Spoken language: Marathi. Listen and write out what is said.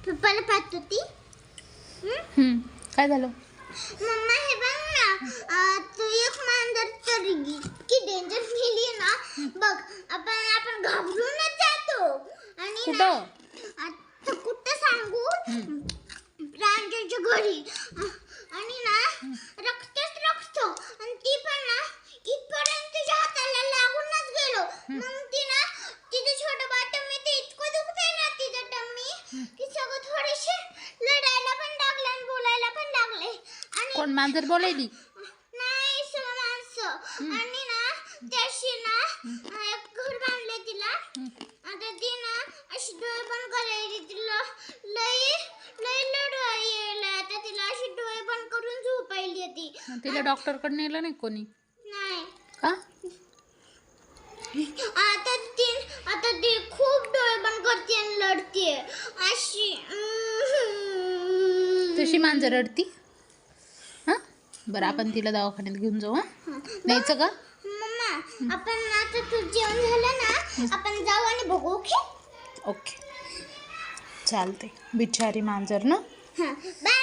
पप्पाला पाहत होती. काय झालं? मम्मा हे बघ ना, तू एक मांजर तर इतकी डेंजर गेली ना. बघ आपण घाबरूनच जातो. आणि ना आता कुठं सांगू, रांझाच्या घरी. आणि ना रक्तच रक्त. आणि ती पण ना इथपर्यंत तिच्या हाताला लागूनच गेलो. मग ती ना तिचं छोटं बाळ टम्मी ते इतकं दुखतंय ना तिचं टम्मी की सगळं थोडीशी लढायला पण लागले आणि बोलायला पण लागले. आणि कोण मांजर बोलायली? नाही सगळं माणसं. आणि ना त्याशी ना एक घर बांधले तिला. आता ती ना अशी डोळे बंद करायची. तिला लई लई लढा यायला. आता तिला अशी डोळे बंद करून झोपायली ती. तिला डॉक्टरकडे नेलं नाही कोणी? नाही. का? आता ती खूप डोळे बंद करते आणि लढते अशी. तशी मांजर रडती? हां बरं, आपण तिला दवाखान्यात घेऊन जाऊ. हां न्यायचं का? मम्मा आपण आता तू जेवण झालं ना, आपण जाऊ आणि बघू. ओके ओके चालते. बिचारी मांजर ना. बाय.